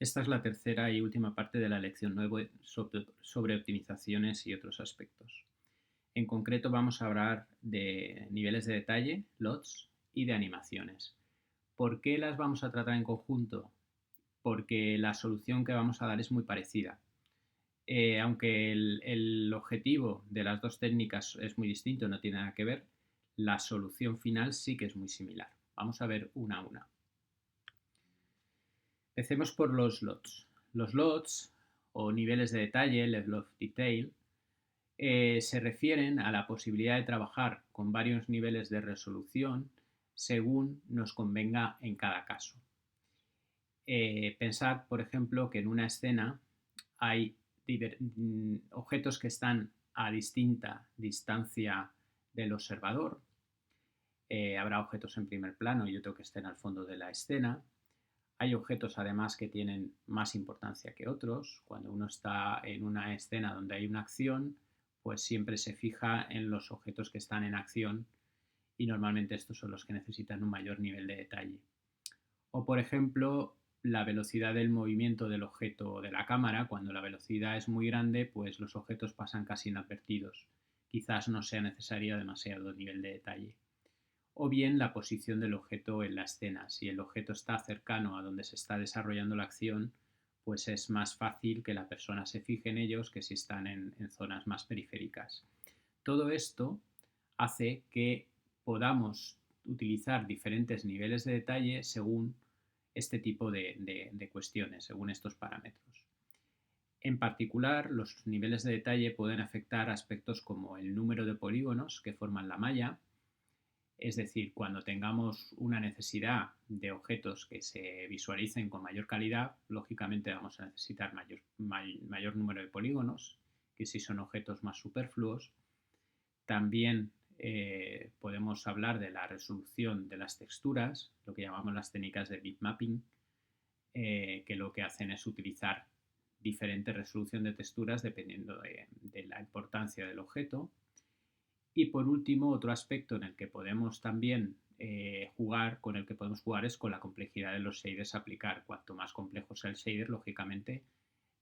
Esta es la tercera y última parte de la lección 9 sobre optimizaciones y otros aspectos. En concreto vamos a hablar de niveles de detalle, LOTS, y de animaciones. ¿Por qué las vamos a tratar en conjunto? Porque la solución que vamos a dar es muy parecida. Aunque el objetivo de las dos técnicas es muy distinto, no tiene nada que ver, la solución final sí que es muy similar. Vamos a ver una a una. Empecemos por los LOTS. Los LOTS, o niveles de detalle, level of detail, se refieren a la posibilidad de trabajar con varios niveles de resolución según nos convenga en cada caso. Pensad, por ejemplo, que en una escena hay objetos que están a distinta distancia del observador. Habrá objetos en primer plano y otro que estén al fondo de la escena. Hay objetos además que tienen más importancia que otros. Cuando uno está en una escena donde hay una acción, pues siempre se fija en los objetos que están en acción y normalmente estos son los que necesitan un mayor nivel de detalle. O por ejemplo, la velocidad del movimiento del objeto de la cámara. Cuando la velocidad es muy grande, pues los objetos pasan casi inadvertidos. Quizás no sea necesario demasiado nivel de detalle. O bien la posición del objeto en la escena. Si el objeto está cercano a donde se está desarrollando la acción, pues es más fácil que la persona se fije en ellos que si están en zonas más periféricas. Todo esto hace que podamos utilizar diferentes niveles de detalle según este tipo de cuestiones, según estos parámetros. En particular, los niveles de detalle pueden afectar aspectos como el número de polígonos que forman la malla. Es decir, cuando tengamos una necesidad de objetos que se visualicen con mayor calidad, lógicamente vamos a necesitar mayor número de polígonos, que si son objetos más superfluos. También podemos hablar de la resolución de las texturas, lo que llamamos las técnicas de bitmapping, que lo que hacen es utilizar diferente resolución de texturas dependiendo de la importancia del objeto. Y por último, otro aspecto en el que podemos también con el que podemos jugar es con la complejidad de los shaders a aplicar. Cuanto más complejo sea el shader, lógicamente,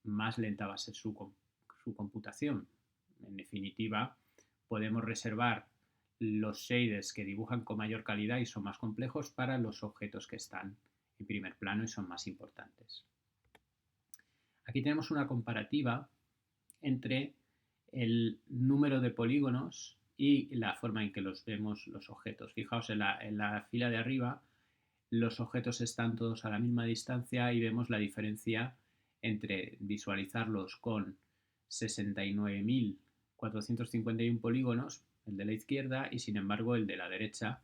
más lenta va a ser su computación. En definitiva, podemos reservar los shaders que dibujan con mayor calidad y son más complejos para los objetos que están en primer plano y son más importantes. Aquí tenemos una comparativa entre el número de polígonos y la forma en que los vemos los objetos. Fijaos, en la fila de arriba los objetos están todos a la misma distancia y vemos la diferencia entre visualizarlos con 69.451 polígonos, el de la izquierda, y sin embargo el de la derecha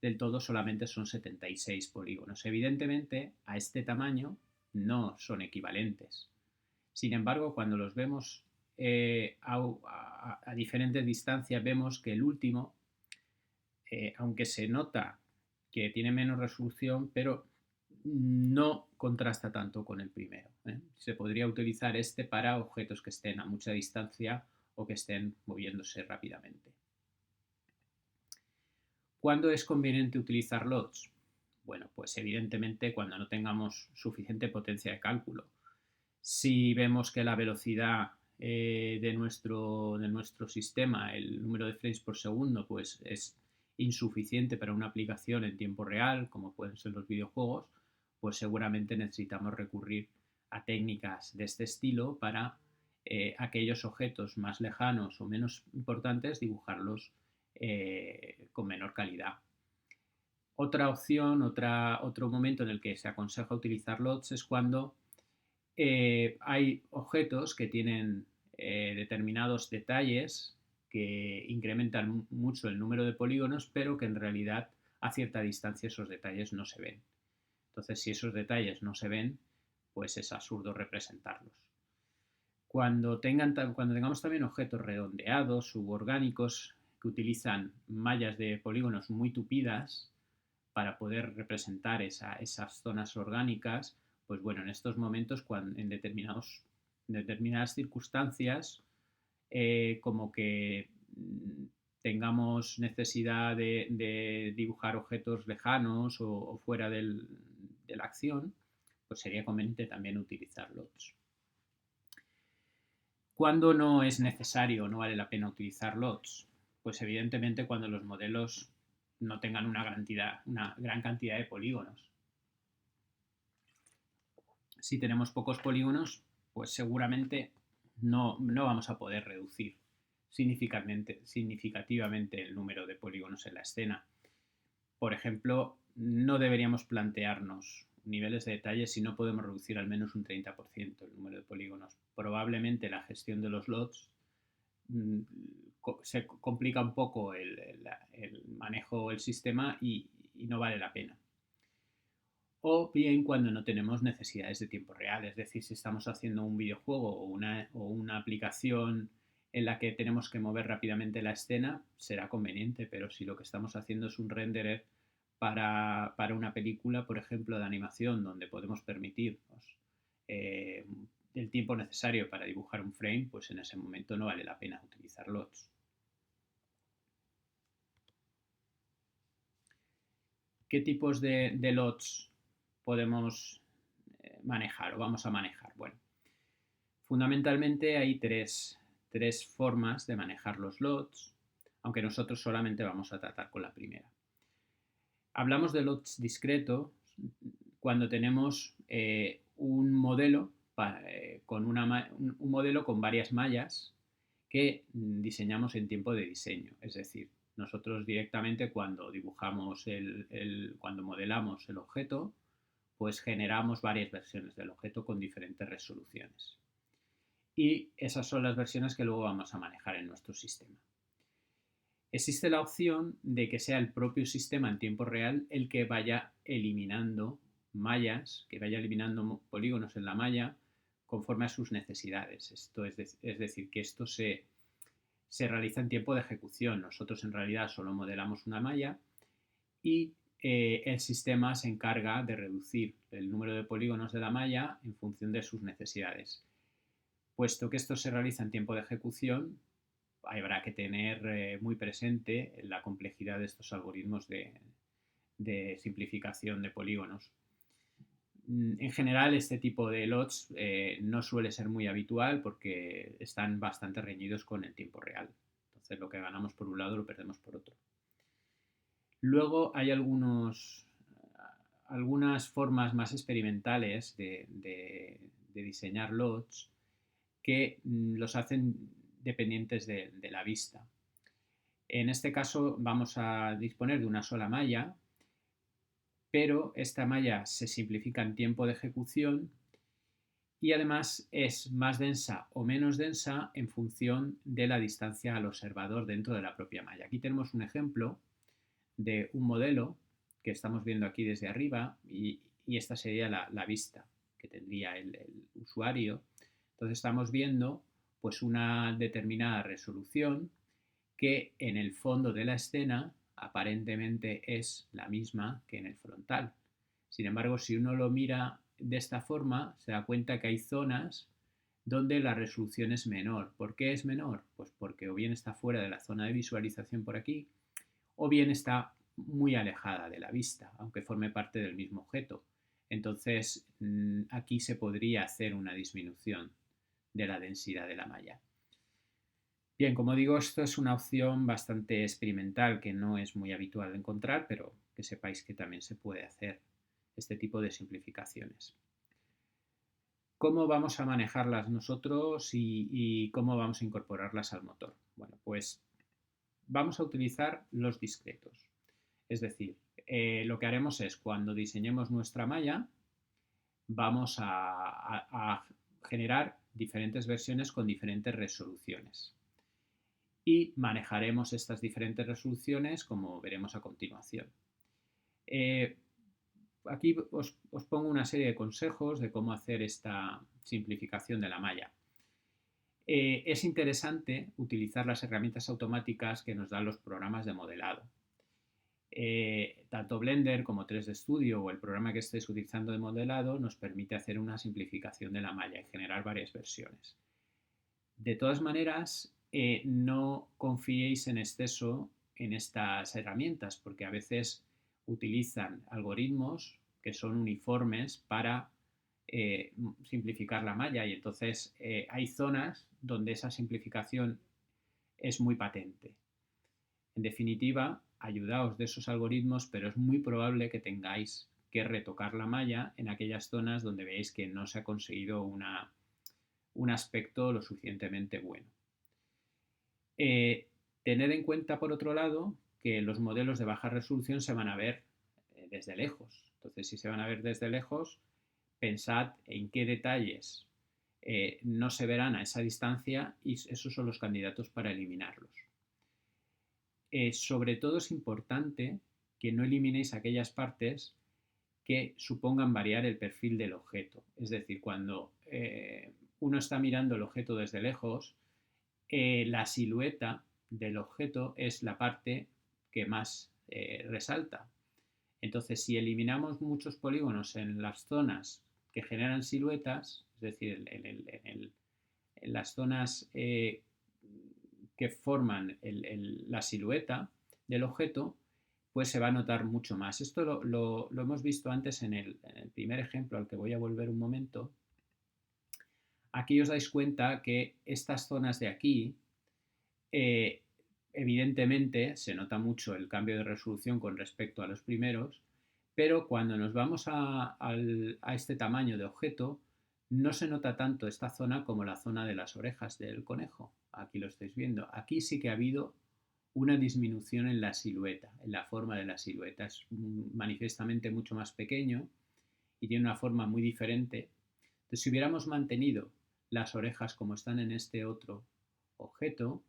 del todo solamente son 76 polígonos. Evidentemente, a este tamaño no son equivalentes. Sin embargo, cuando los vemos a diferentes distancias, vemos que el último, aunque se nota que tiene menos resolución, pero no contrasta tanto con el primero. Se podría utilizar este para objetos que estén a mucha distancia o que estén moviéndose rápidamente. ¿Cuándo es conveniente utilizar LOTS? Bueno, pues evidentemente cuando no tengamos suficiente potencia de cálculo. Si vemos que la velocidad de nuestro sistema, el número de frames por segundo, pues es insuficiente para una aplicación en tiempo real, como pueden ser los videojuegos, pues seguramente necesitamos recurrir a técnicas de este estilo para aquellos objetos más lejanos o menos importantes dibujarlos con menor calidad. Otra opción, otro momento en el que se aconseja utilizar LOTS es cuando hay objetos que tienen determinados detalles que incrementan mucho el número de polígonos, pero que en realidad a cierta distancia esos detalles no se ven. Entonces, si esos detalles no se ven, pues es absurdo representarlos. Cuando tengamos también objetos redondeados, suborgánicos, que utilizan mallas de polígonos muy tupidas para poder representar esas zonas orgánicas, pues bueno, en estos momentos, en determinadas circunstancias, como que tengamos necesidad de dibujar objetos lejanos o fuera de la acción, pues sería conveniente también utilizar LOTS. ¿Cuándo no es necesario o no vale la pena utilizar LOTS? Pues evidentemente cuando los modelos no tengan una gran cantidad de polígonos. Si tenemos pocos polígonos, pues seguramente no vamos a poder reducir significativamente el número de polígonos en la escena. Por ejemplo, no deberíamos plantearnos niveles de detalle si no podemos reducir al menos un 30% el número de polígonos. Probablemente la gestión de los LOTS se complica un poco el manejo del sistema y no vale la pena. O bien cuando no tenemos necesidades de tiempo real, es decir, si estamos haciendo un videojuego o una aplicación en la que tenemos que mover rápidamente la escena, será conveniente, pero si lo que estamos haciendo es un renderer para una película, por ejemplo, de animación, donde podemos permitirnos el tiempo necesario para dibujar un frame, pues en ese momento no vale la pena utilizar LOTS. ¿Qué tipos de LOTS podemos manejar o vamos a manejar? Bueno, fundamentalmente hay tres formas de manejar los LOTS, aunque nosotros solamente vamos a tratar con la primera. Hablamos de LOTS discreto cuando tenemos un modelo con varias mallas que diseñamos en tiempo de diseño. Es decir, nosotros directamente cuando dibujamos cuando modelamos el objeto, pues generamos varias versiones del objeto con diferentes resoluciones. Y esas son las versiones que luego vamos a manejar en nuestro sistema. Existe la opción de que sea el propio sistema en tiempo real el que vaya eliminando mallas, que vaya eliminando polígonos en la malla conforme a sus necesidades. Esto es decir, que esto se realiza en tiempo de ejecución. Nosotros en realidad solo modelamos una malla y el sistema se encarga de reducir el número de polígonos de la malla en función de sus necesidades. Puesto que esto se realiza en tiempo de ejecución, habrá que tener muy presente la complejidad de estos algoritmos de simplificación de polígonos. En general, este tipo de LOTS no suele ser muy habitual porque están bastante reñidos con el tiempo real. Entonces, lo que ganamos por un lado lo perdemos por otro. Luego hay algunas formas más experimentales de diseñar LOTS que los hacen dependientes de la vista. En este caso vamos a disponer de una sola malla, pero esta malla se simplifica en tiempo de ejecución y además es más densa o menos densa en función de la distancia al observador dentro de la propia malla. Aquí tenemos un ejemplo de un modelo que estamos viendo aquí desde arriba y esta sería la vista que tendría el usuario. Entonces estamos viendo pues una determinada resolución que en el fondo de la escena aparentemente es la misma que en el frontal. Sin embargo, si uno lo mira de esta forma, se da cuenta que hay zonas donde la resolución es menor. ¿Por qué es menor? Pues porque o bien está fuera de la zona de visualización por aquí, o bien está muy alejada de la vista, aunque forme parte del mismo objeto. Entonces, aquí se podría hacer una disminución de la densidad de la malla. Bien, como digo, esto es una opción bastante experimental que no es muy habitual de encontrar, pero que sepáis que también se puede hacer este tipo de simplificaciones. ¿Cómo vamos a manejarlas nosotros y cómo vamos a incorporarlas al motor? Bueno, pues vamos a utilizar los discretos. Es decir, lo que haremos es cuando diseñemos nuestra malla, vamos a generar diferentes versiones con diferentes resoluciones. Y manejaremos estas diferentes resoluciones como veremos a continuación. Aquí os pongo una serie de consejos de cómo hacer esta simplificación de la malla. Es interesante utilizar las herramientas automáticas que nos dan los programas de modelado. Tanto Blender como 3D Studio o el programa que estés utilizando de modelado nos permite hacer una simplificación de la malla y generar varias versiones. De todas maneras, no confiéis en exceso en estas herramientas porque a veces utilizan algoritmos que son uniformes para simplificar la malla y entonces hay zonas donde esa simplificación es muy patente. En definitiva, ayudaos de esos algoritmos, pero es muy probable que tengáis que retocar la malla en aquellas zonas donde veáis que no se ha conseguido un aspecto lo suficientemente bueno. Tened en cuenta, por otro lado, que los modelos de baja resolución se van a ver desde lejos. Entonces, si se van a ver desde lejos, pensad en qué detalles no se verán a esa distancia y esos son los candidatos para eliminarlos. Sobre todo es importante que no eliminéis aquellas partes que supongan variar el perfil del objeto. Es decir, cuando uno está mirando el objeto desde lejos, la silueta del objeto es la parte que más resalta. Entonces, si eliminamos muchos polígonos en las zonas que generan siluetas, es decir, en las zonas que forman la silueta del objeto, pues se va a notar mucho más. Esto lo hemos visto antes en el primer ejemplo al que voy a volver un momento. Aquí os dais cuenta que estas zonas de aquí, evidentemente se nota mucho el cambio de resolución con respecto a los primeros, pero cuando nos vamos a este tamaño de objeto, no se nota tanto esta zona como la zona de las orejas del conejo. Aquí lo estáis viendo. Aquí sí que ha habido una disminución en la silueta, en la forma de la silueta. Es manifiestamente mucho más pequeño y tiene una forma muy diferente. Entonces, si hubiéramos mantenido las orejas como están en este otro objeto,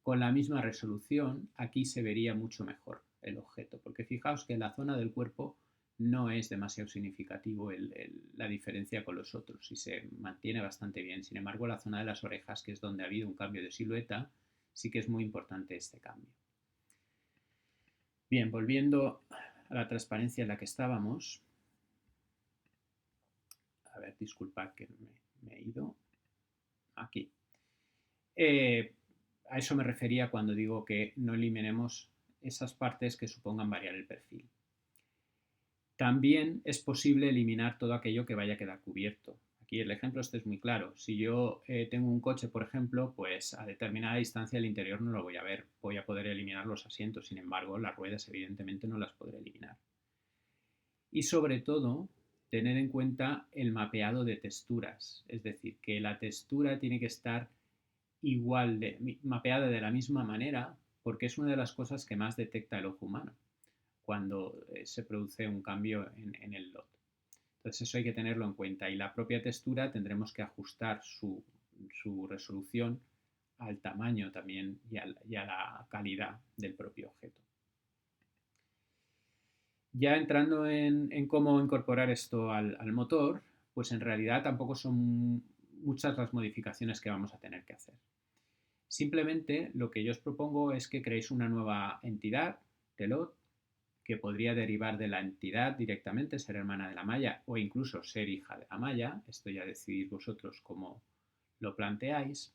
con la misma resolución, aquí se vería mucho mejor el objeto, porque fijaos que en la zona del cuerpo no es demasiado significativo la diferencia con los otros y se mantiene bastante bien. Sin embargo, la zona de las orejas, que es donde ha habido un cambio de silueta, sí que es muy importante este cambio. Bien, volviendo a la transparencia en la que estábamos. A ver, disculpad que me he ido. Aquí. A eso me refería cuando digo que no eliminemos esas partes que supongan variar el perfil. También es posible eliminar todo aquello que vaya a quedar cubierto. Aquí el ejemplo este es muy claro. Si yo tengo un coche, por ejemplo, pues a determinada distancia el interior no lo voy a ver. Voy a poder eliminar los asientos, sin embargo, las ruedas evidentemente no las podré eliminar. Y sobre todo, tener en cuenta el mapeado de texturas. Es decir, que la textura tiene que estar mapeada de la misma manera, porque es una de las cosas que más detecta el ojo humano cuando se produce un cambio en el LOT. Entonces eso hay que tenerlo en cuenta y la propia textura tendremos que ajustar su resolución al tamaño también y a la calidad del propio objeto. Ya entrando en cómo incorporar esto al motor, pues en realidad tampoco son muchas las modificaciones que vamos a tener que hacer. Simplemente lo que yo os propongo es que creéis una nueva entidad, TELOT, que podría derivar de la entidad directamente, ser hermana de la malla o incluso ser hija de la malla. Esto ya decidís vosotros cómo lo planteáis.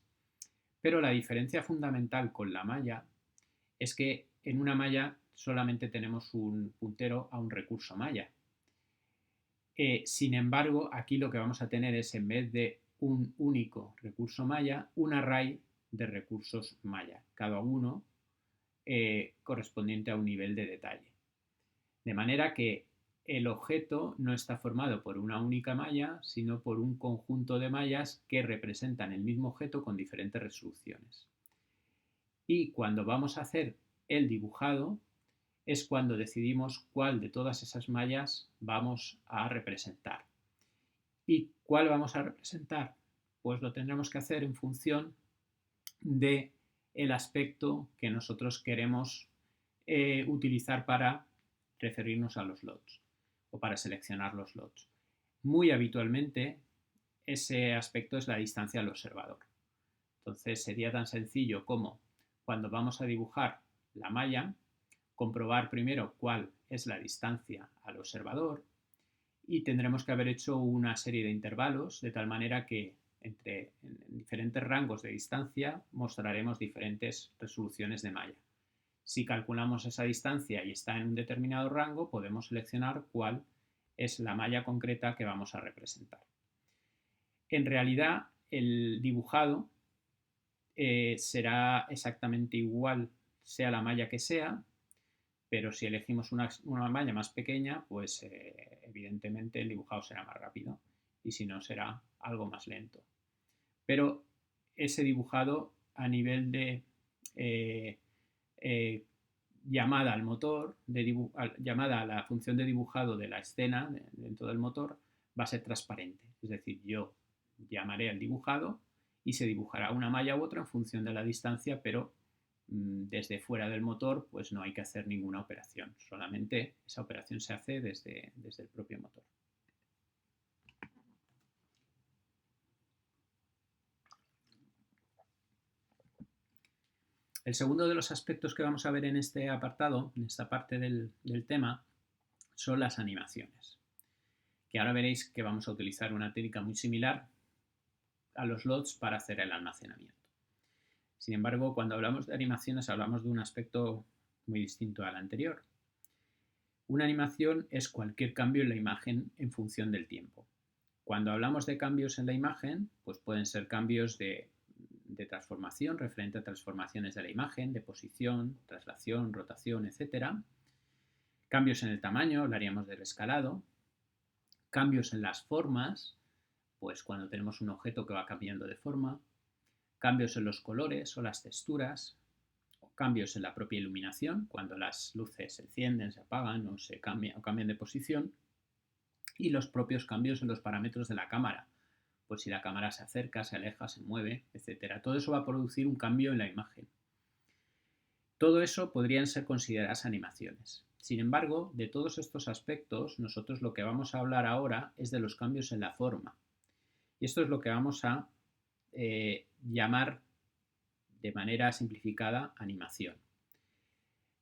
Pero la diferencia fundamental con la malla es que en una malla solamente tenemos un puntero a un recurso malla. Sin embargo, aquí lo que vamos a tener es, en vez de un único recurso malla, un array de recursos malla, cada uno correspondiente a un nivel de detalle. De manera que el objeto no está formado por una única malla, sino por un conjunto de mallas que representan el mismo objeto con diferentes resoluciones. Y cuando vamos a hacer el dibujado, es cuando decidimos cuál de todas esas mallas vamos a representar. ¿Y cuál vamos a representar? Pues lo tendremos que hacer en función del aspecto que nosotros queremos utilizar para referirnos a los LOTs o para seleccionar los LOTs. Muy habitualmente ese aspecto es la distancia al observador. Entonces sería tan sencillo como cuando vamos a dibujar la malla, comprobar primero cuál es la distancia al observador y tendremos que haber hecho una serie de intervalos de tal manera que en diferentes rangos de distancia mostraremos diferentes resoluciones de malla. Si calculamos esa distancia y está en un determinado rango, podemos seleccionar cuál es la malla concreta que vamos a representar. En realidad, el dibujado será exactamente igual, sea la malla que sea, pero si elegimos una malla más pequeña, pues evidentemente el dibujado será más rápido y si no será algo más lento. Pero ese dibujado a nivel de eh, eh, llamada al motor, llamada a la función de dibujado de la escena dentro del motor, va a ser transparente. Es decir, yo llamaré al dibujado y se dibujará una malla u otra en función de la distancia, pero desde fuera del motor pues no hay que hacer ninguna operación, solamente esa operación se hace desde el propio motor. El segundo de los aspectos que vamos a ver en este apartado, en esta parte del tema, son las animaciones. Que ahora veréis que vamos a utilizar una técnica muy similar a los LODs para hacer el almacenamiento. Sin embargo, cuando hablamos de animaciones hablamos de un aspecto muy distinto al anterior. Una animación es cualquier cambio en la imagen en función del tiempo. Cuando hablamos de cambios en la imagen, pues pueden ser cambios de transformación, referente a transformaciones de la imagen, de posición, traslación, rotación, etc. Cambios en el tamaño, hablaríamos del escalado. Cambios en las formas, pues cuando tenemos un objeto que va cambiando de forma. Cambios en los colores o las texturas. Cambios en la propia iluminación, cuando las luces se encienden, se apagan o cambian de posición. Y los propios cambios en los parámetros de la cámara, pues si la cámara se acerca, se aleja, se mueve, etc. Todo eso va a producir un cambio en la imagen. Todo eso podrían ser consideradas animaciones. Sin embargo, de todos estos aspectos, nosotros lo que vamos a hablar ahora es de los cambios en la forma. Y esto es lo que vamos a llamar de manera simplificada animación.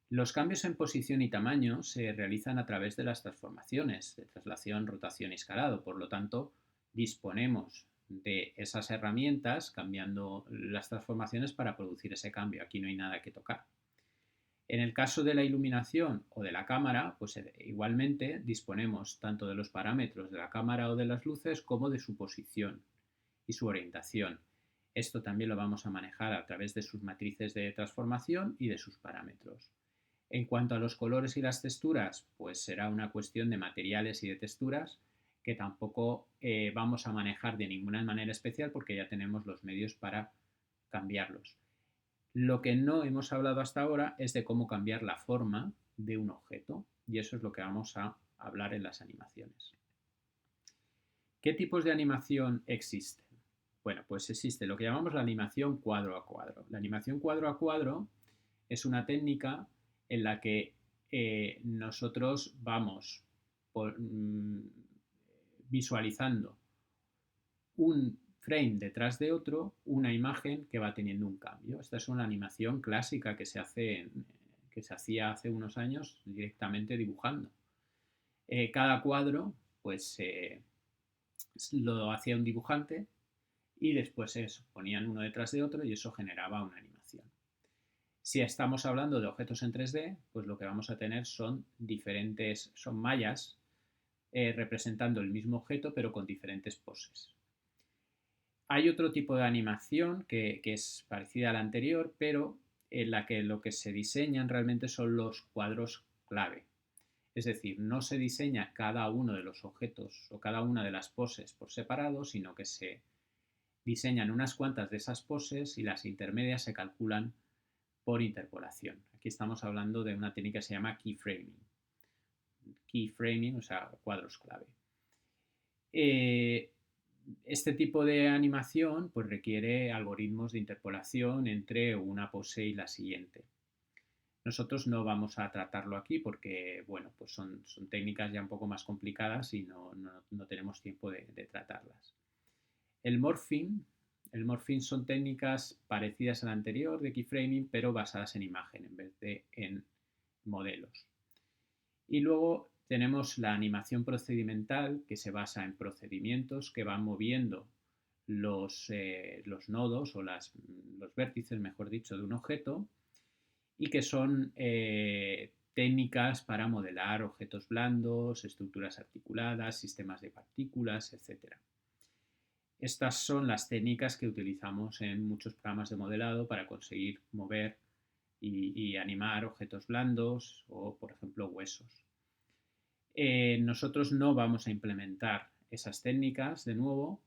Los cambios en posición y tamaño se realizan a través de las transformaciones de traslación, rotación y escalado. Por lo tanto, disponemos de esas herramientas cambiando las transformaciones para producir ese cambio. Aquí no hay nada que tocar. En el caso de la iluminación o de la cámara, pues igualmente disponemos tanto de los parámetros de la cámara o de las luces como de su posición y su orientación. Esto también lo vamos a manejar a través de sus matrices de transformación y de sus parámetros. En cuanto a los colores y las texturas, pues será una cuestión de materiales y de texturas que tampoco vamos a manejar de ninguna manera especial porque ya tenemos los medios para cambiarlos. Lo que no hemos hablado hasta ahora es de cómo cambiar la forma de un objeto y eso es lo que vamos a hablar en las animaciones. ¿Qué tipos de animación existen? Bueno, pues existe lo que llamamos la animación cuadro a cuadro. La animación cuadro a cuadro es una técnica en la que nosotros vamos visualizando un frame detrás de otro, una imagen que va teniendo un cambio. Esta es una animación clásica que se hacía hace unos años directamente dibujando. Cada cuadro pues lo hacía un dibujante y después se ponían uno detrás de otro y eso generaba una animación. Si estamos hablando de objetos en 3D, pues lo que vamos a tener son mallas representando el mismo objeto pero con diferentes poses. Hay otro tipo de animación que es parecida a la anterior, pero en la que lo que se diseñan realmente son los cuadros clave. Es decir, no se diseña cada uno de los objetos o cada una de las poses por separado, sino que se diseñan unas cuantas de esas poses y las intermedias se calculan por interpolación. Aquí estamos hablando de una técnica que se llama keyframing. Keyframing, o sea, cuadros clave. Este tipo de animación pues, requiere algoritmos de interpolación entre una pose y la siguiente. Nosotros no vamos a tratarlo aquí porque bueno, pues son técnicas ya un poco más complicadas y no tenemos tiempo de tratarlas. El morphing son técnicas parecidas a la anterior de keyframing, pero basadas en imagen en vez de en modelos. Y luego tenemos la animación procedimental, que se basa en procedimientos que van moviendo los nodos o los vértices, mejor dicho, de un objeto y que son técnicas para modelar objetos blandos, estructuras articuladas, sistemas de partículas, etc. Estas son las técnicas que utilizamos en muchos programas de modelado para conseguir mover y animar objetos blandos o, por ejemplo, huesos. Nosotros no vamos a implementar esas técnicas de nuevo,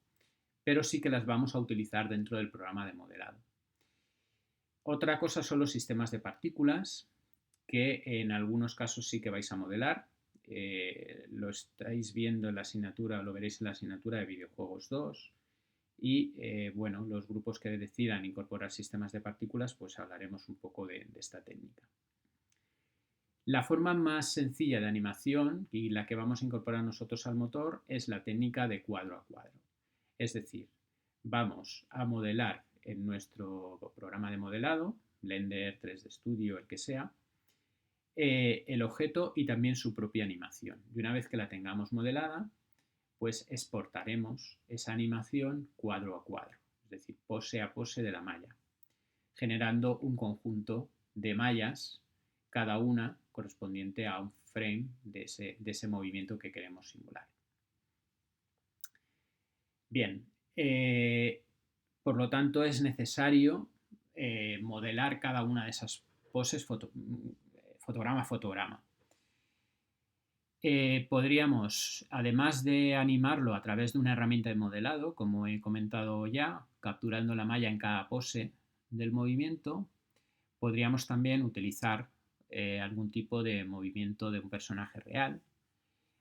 pero sí que las vamos a utilizar dentro del programa de modelado. Otra cosa son los sistemas de partículas, que en algunos casos sí que vais a modelar. Lo estáis viendo en la asignatura, lo veréis en la asignatura de videojuegos 2. Y bueno, los grupos que decidan incorporar sistemas de partículas, pues hablaremos un poco de esta técnica. La forma más sencilla de animación y la que vamos a incorporar nosotros al motor es la técnica de cuadro a cuadro. Es decir, vamos a modelar en nuestro programa de modelado, Blender, 3D Studio, el que sea, el objeto y también su propia animación. Y una vez que la tengamos modelada, pues exportaremos esa animación cuadro a cuadro, es decir, pose a pose de la malla, generando un conjunto de mallas, cada una correspondiente a un frame de ese movimiento que queremos simular. Bien, por lo tanto es necesario modelar cada una de esas poses fotograma a fotograma. Podríamos, además de animarlo a través de una herramienta de modelado, como he comentado ya, capturando la malla en cada pose del movimiento, podríamos también utilizar algún tipo de movimiento de un personaje real,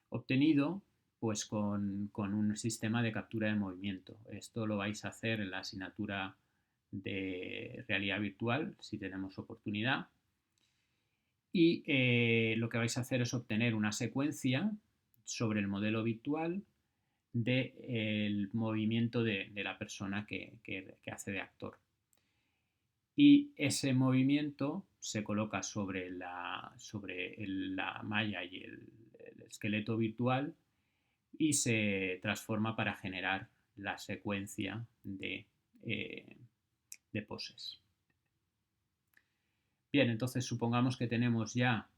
obtenido pues con un sistema de captura de movimiento. Esto lo vais a hacer en la asignatura de realidad virtual, si tenemos oportunidad. Y lo que vais a hacer es obtener una secuencia sobre el modelo virtual del movimiento de la persona que hace de actor. Y ese movimiento se coloca sobre la malla y el esqueleto virtual y se transforma para generar la secuencia de poses. Bien, entonces supongamos que tenemos ya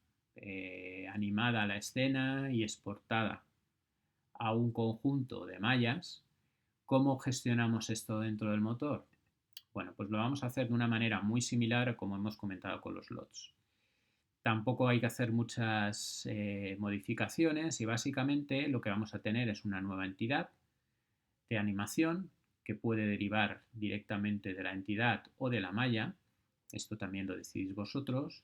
animada la escena y exportada a un conjunto de mallas. ¿Cómo gestionamos esto dentro del motor? Bueno, pues lo vamos a hacer de una manera muy similar a como hemos comentado con los LOTs. Tampoco hay que hacer muchas modificaciones y básicamente lo que vamos a tener es una nueva entidad de animación que puede derivar directamente de la entidad o de la malla. Esto también lo decidís vosotros.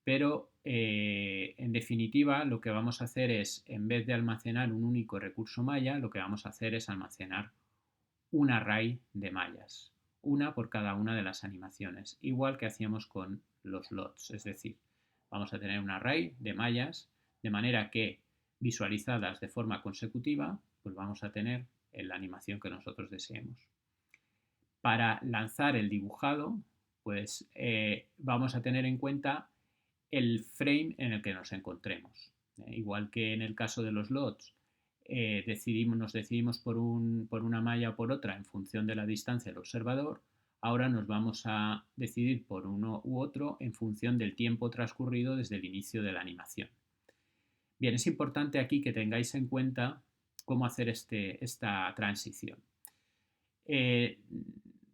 Pero en definitiva lo que vamos a hacer es, en vez de almacenar un único recurso malla, lo que vamos a hacer es almacenar un array de mallas, una por cada una de las animaciones, igual que hacíamos con los LOTs, es decir, vamos a tener un array de mallas de manera que visualizadas de forma consecutiva, pues vamos a tener la animación que nosotros deseemos. Para lanzar el dibujado, pues vamos a tener en cuenta el frame en el que nos encontremos. Igual que en el caso de los LOTs, nos decidimos por una malla o por otra en función de la distancia del observador, ahora nos vamos a decidir por uno u otro en función del tiempo transcurrido desde el inicio de la animación. Bien, es importante aquí que tengáis en cuenta cómo hacer esta transición.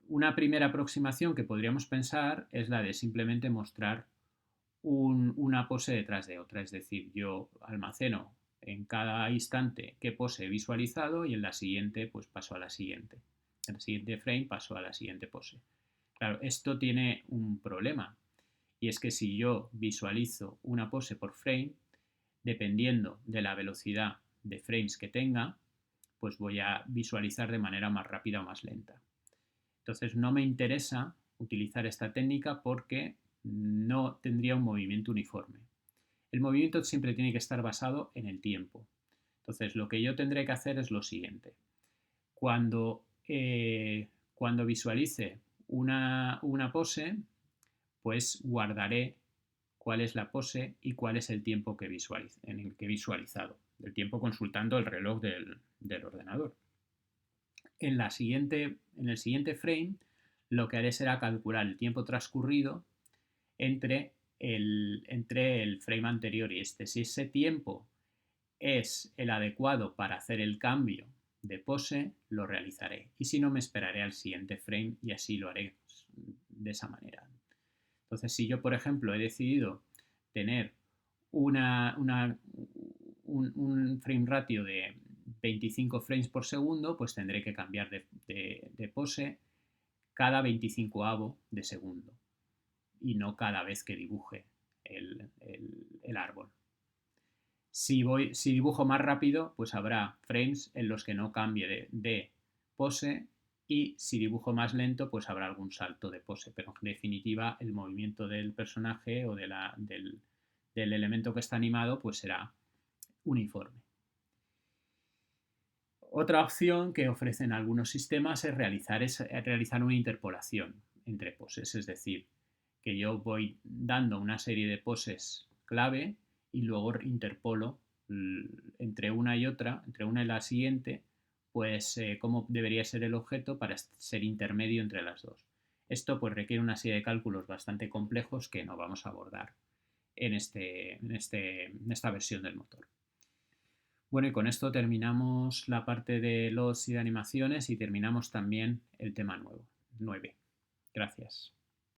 Una primera aproximación que podríamos pensar es la de simplemente mostrar una pose detrás de otra, es decir, yo almaceno en cada instante qué pose he visualizado y en la siguiente pues paso a la siguiente. En el siguiente frame paso a la siguiente pose. Claro, esto tiene un problema y es que si yo visualizo una pose por frame, dependiendo de la velocidad de frames que tenga, pues voy a visualizar de manera más rápida o más lenta. Entonces no me interesa utilizar esta técnica porque no tendría un movimiento uniforme. El movimiento siempre tiene que estar basado en el tiempo. Entonces lo que yo tendré que hacer es lo siguiente. Cuando visualice una pose, pues guardaré cuál es la pose y cuál es el tiempo en el que he visualizado. El tiempo consultando el reloj del ordenador. En el siguiente frame, lo que haré será calcular el tiempo transcurrido entre el frame anterior y este. Si ese tiempo es el adecuado para hacer el cambio de pose, lo realizaré. Y si no, me esperaré al siguiente frame y así lo haré de esa manera. Entonces, si yo, por ejemplo, he decidido tener un frame ratio de 25 frames por segundo, pues tendré que cambiar de pose cada 25avo de segundo y no cada vez que dibuje el árbol. Si dibujo más rápido, pues habrá frames en los que no cambie de pose, y si dibujo más lento, pues habrá algún salto de pose, pero en definitiva el movimiento del personaje o del elemento que está animado pues será uniforme. Otra opción que ofrecen algunos sistemas es realizar una interpolación entre poses, es decir, que yo voy dando una serie de poses clave y luego interpolo entre una y otra, entre una y la siguiente, pues cómo debería ser el objeto para ser intermedio entre las dos. Esto pues requiere una serie de cálculos bastante complejos que no vamos a abordar en esta versión del motor. Bueno, y con esto terminamos la parte de LODs y de animaciones y terminamos también el tema 9. Gracias.